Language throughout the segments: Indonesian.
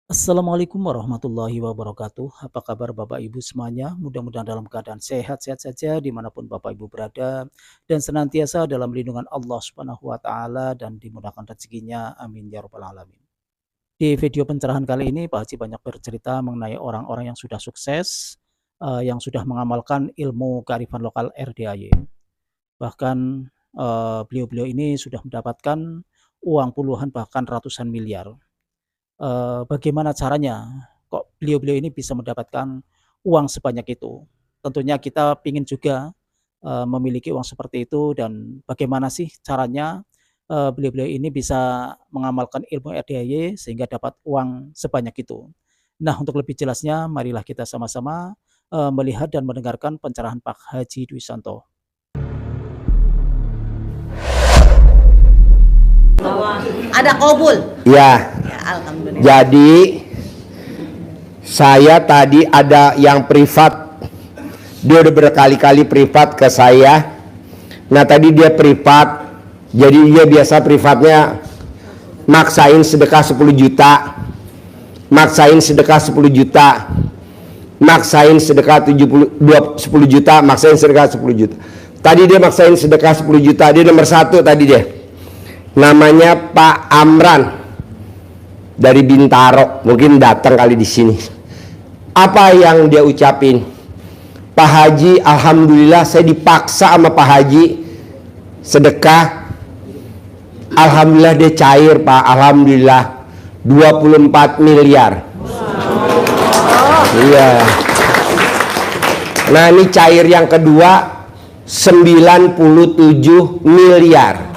Assalamualaikum warahmatullahi wabarakatuh. Apa kabar Bapak Ibu semuanya? Mudah-mudahan dalam keadaan sehat-sehat saja dimanapun Bapak Ibu berada dan senantiasa dalam lindungan Allah Subhanahu wa Ta'ala dan dimudahkan rezekinya. Amin ya Rabbal 'Alamin. Di video pencerahan kali ini, Pak Haji banyak bercerita mengenai orang-orang yang sudah sukses, yang sudah mengamalkan ilmu kearifan lokal RDAY. Bahkan beliau-beliau ini sudah mendapatkan uang puluhan bahkan ratusan miliar. Bagaimana caranya kok beliau-beliau ini bisa mendapatkan uang sebanyak itu? Tentunya kita ingin juga, memiliki uang seperti itu dan bagaimana sih caranya, beliau-beliau ini bisa mengamalkan ilmu RDAY sehingga dapat uang sebanyak itu. Nah, untuk lebih jelasnya marilah kita sama-sama, melihat dan mendengarkan pencerahan Pak Haji Dwi Santo. Ada kabul. Ya, Ya, alhamdulillah. jadi saya tadi ada yang privat. Dia udah berkali-kali privat ke saya. Nah tadi dia privat. Jadi dia biasa privatnya maksain sedekah 10 juta. Maksain sedekah 10 juta. Maksain sedekah 10 juta. Maksain sedekah 10 juta. Tadi dia maksain sedekah 10 juta. Dia nomor 1 tadi dia. Namanya Pak Amran dari Bintaro, mungkin datang kali di sini. Apa yang dia ucapin? Pak Haji, alhamdulillah saya dipaksa sama Pak Haji sedekah. Alhamdulillah dia cair, Pak. Alhamdulillah 24 miliar. Iya. Nah, ini cair yang kedua 97 miliar.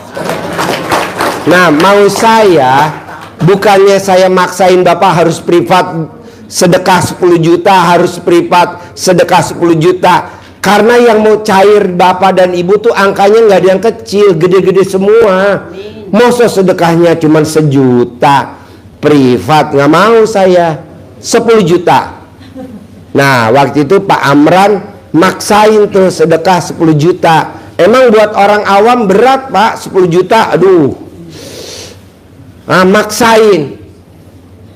Nah, mau saya, bukannya saya maksain Bapak harus privat sedekah 10 juta, harus privat sedekah 10 juta. Karena yang mau cair Bapak dan Ibu tuh angkanya nggak ada yang kecil, gede-gede semua. Masa sedekahnya cuma 1 juta, privat nggak mau saya 10 juta. Nah, waktu itu Pak Amran maksain tuh sedekah 10 juta. Emang buat orang awam berat, Pak, 10 juta, aduh. Nah, maksain.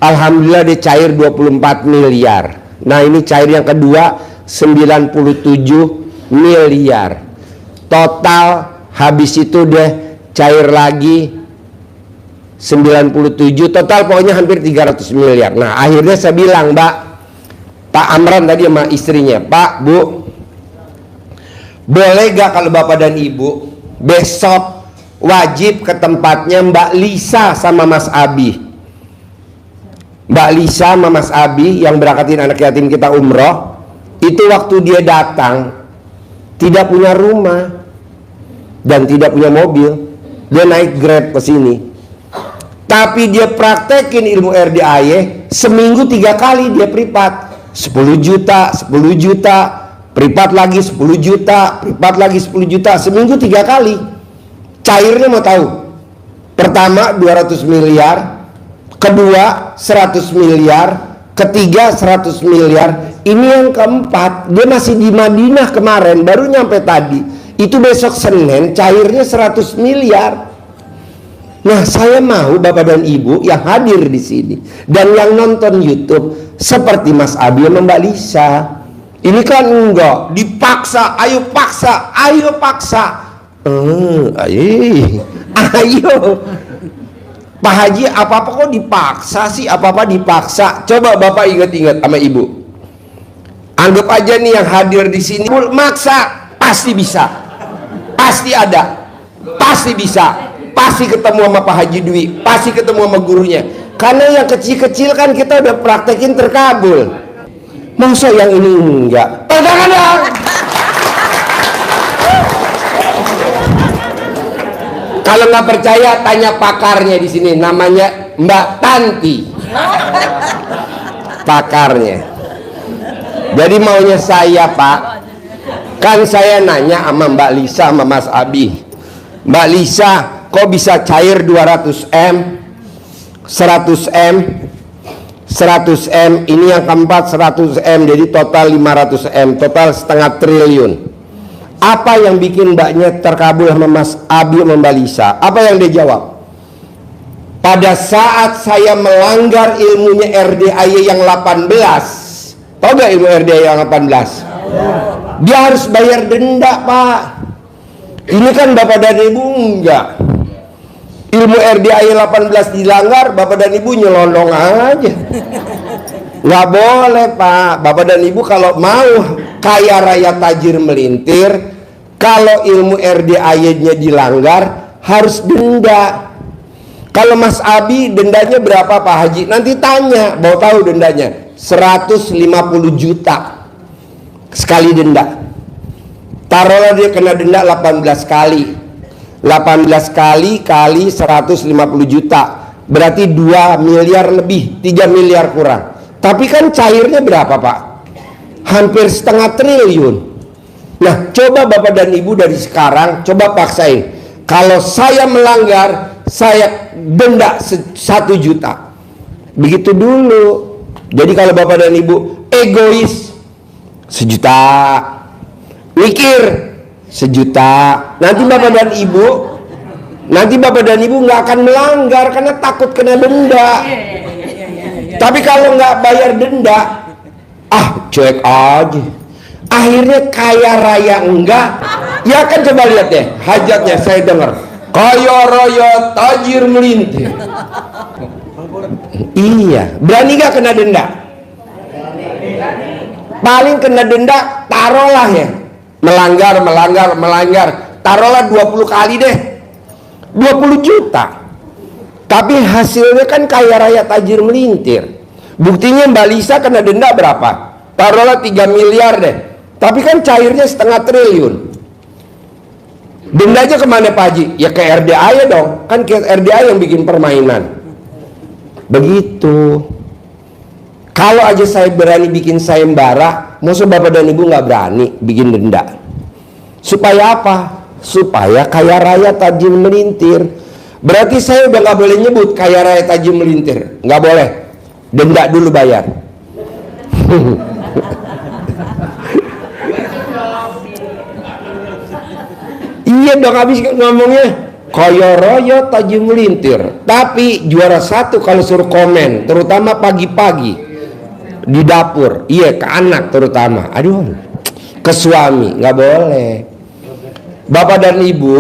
Alhamdulillah dia cair 24 miliar. Nah, ini cair yang kedua 97 miliar. Total habis itu deh cair lagi 97. Total pokoknya hampir 300 miliar. Nah, akhirnya saya bilang, Mbak, Pak Amran tadi sama istrinya, Pak, Bu, boleh gak kalau Bapak dan Ibu besok wajib ke tempatnya Mbak Lisa sama Mas Abi. Mbak Lisa sama Mas Abi yang berangkatin anak yatim kita umroh, itu waktu dia datang tidak punya rumah dan tidak punya mobil. Dia naik Grab ke sini. Tapi dia praktekin ilmu RDAY seminggu 3 kali dia privat. 10 juta, 10 juta, privat lagi 10 juta, privat lagi 10 juta, seminggu 3 kali. Cairnya mau tahu? Pertama 200 miliar, kedua 100 miliar, ketiga 100 miliar. Ini yang keempat, dia masih di Madinah kemarin, baru nyampe tadi. Itu besok Senin cairnya 100 miliar. Nah, saya mau Bapak dan Ibu yang hadir di sini dan yang nonton YouTube seperti Mas Abi dan Mbak Lisa. Ini kan enggak dipaksa, ayo paksa, ayo paksa. Ayo Pak Haji, apa-apa kok dipaksa sih? Apa-apa dipaksa. Coba Bapak ingat-ingat sama Ibu. Anggap aja nih yang hadir di sini maksa, pasti bisa. Pasti ada. Pasti bisa. Pasti ketemu sama Pak Haji Dwi, pasti ketemu sama gurunya. Karena yang kecil-kecil kan kita udah praktekin terkabul. Masa yang ini enggak? Kadang-kadang kalau nggak percaya tanya pakarnya di sini, namanya Mbak Tanti. Pakarnya. Jadi maunya saya, Pak, kan saya nanya sama Mbak Lisa sama Mas Abi. Mbak Lisa, kok bisa cair 200 M, 100 M, 100 M, ini yang keempat 100 M, jadi total 500 M, total setengah triliun. Apa yang bikin mbaknya terkabul sama Mas Abi sama Mbak Lisa? Apa yang dia jawab? Pada saat saya melanggar ilmunya RDAY yang 18, tahu gak ilmu RDAY yang 18? Dia harus bayar denda, Pak. Ini kan Bapak dan Ibu enggak. Ilmu RDAY 18 dilanggar, Bapak dan Ibu nyelonong aja. Nggak boleh, Pak. Bapak dan Ibu kalau mau kaya raya tajir melintir, kalau ilmu RDAY-nya dilanggar, harus denda. Kalau Mas Abi dendanya berapa Pak Haji? Nanti tanya, mau tahu dendanya? 150 juta sekali denda. Taruhlah dia kena denda 18 kali. 18 kali kali 150 juta. Berarti 2 miliar lebih, 3 miliar kurang. Tapi kan cairnya berapa Pak? Hampir setengah triliun. Nah, coba Bapak dan Ibu dari sekarang, coba paksain. Kalau saya melanggar, saya denda 1 juta. Begitu dulu. Jadi kalau Bapak dan Ibu egois, 1 juta. Mikir, 1 juta. Nanti Bapak dan Ibu nggak akan melanggar karena takut kena denda. Tapi kalau nggak bayar denda, cuek aja. Akhirnya kaya raya enggak. Ya kan, coba lihat deh hajatnya, saya dengar kaya raya tajir melintir. Iya, berani nggak kena denda? Paling kena denda, taruhlah ya, melanggar, taruhlah 20 kali deh, 20 juta. Tapi hasilnya kan kaya raya tajir melintir. Buktinya Mbak Lisa kena denda berapa? Taruhlah 3 miliar deh. Tapi kan cairnya setengah triliun. Dendanya kemana Pak Haji? Ya ke RDAY dong. Kan ke RDAY yang bikin permainan. Begitu. Kalau aja saya berani bikin sayembara, maksud Bapak dan Ibu nggak berani bikin denda. Supaya apa? Supaya kaya raya tajir melintir. Berarti saya udah nggak boleh nyebut kaya raya tajir melintir. Nggak boleh. Denda dulu bayar. Iya dong, habis ngomongnya kaya raya tajir melintir. Tapi juara 1 kalau suruh komen, terutama pagi-pagi di dapur, iya ke anak terutama, aduh, ke suami nggak boleh. Bapak dan Ibu,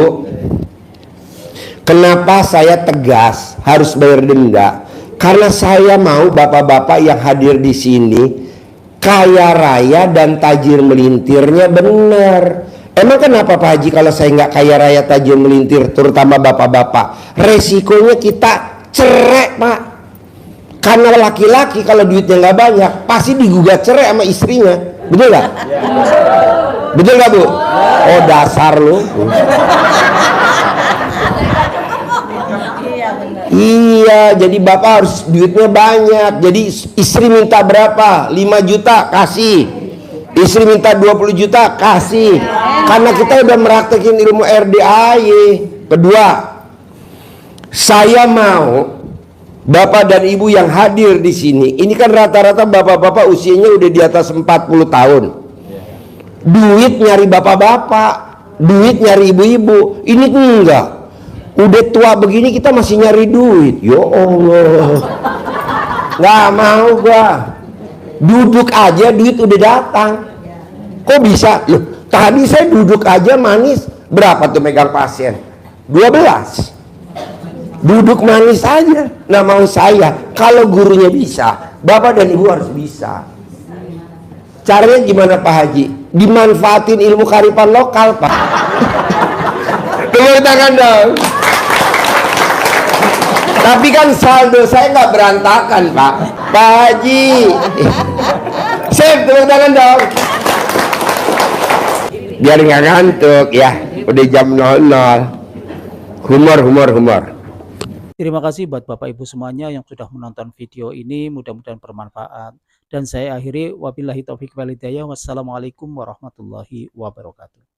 kenapa saya tegas harus bayar denda? Karena saya mau bapak-bapak yang hadir di sini kaya raya dan tajir melintirnya benar. Emang kenapa Pak Haji kalau saya nggak kaya raya tajir melintir, terutama bapak-bapak? Resikonya kita cerai Pak. Karena laki-laki kalau duitnya nggak banyak pasti digugat cerai sama istrinya, betul nggak? Betul nggak Bu? Oh dasar lu. Iya, jadi bapak harus duitnya banyak. Jadi istri minta berapa? 5 juta kasih. Istri minta 20 juta kasih. Karena kita udah meraktekin ilmu RDAY. Kedua, saya mau Bapak dan Ibu yang hadir di sini, ini kan rata-rata bapak-bapak usianya udah di atas 40 tahun. Duit nyari bapak-bapak, duit nyari ibu-ibu. Ini enggak. Udah tua begini kita masih nyari duit. Ya Allah. Nggak mau gua. Duduk aja duit udah datang. Kok bisa? Loh, tadi saya duduk aja manis. Berapa tuh megang pasien? 12. Duduk manis aja. Nah mau saya, kalau gurunya bisa, Bapak dan Ibu harus bisa. Caranya gimana Pak Haji? Dimanfaatin ilmu kearifan lokal Pak. Tepuk tangan dong. Tapi kan saldo saya nggak berantakan Pak. Pak Haji. Sip, tepuk tangan dong. Biar nggak ngantuk ya. Udah jam 00. Humor. Terima kasih buat Bapak Ibu semuanya yang sudah menonton video ini, mudah-mudahan bermanfaat. Dan saya akhiri, wabillahi taufiq wal hidayah. Wassalamualaikum warahmatullahi wabarakatuh.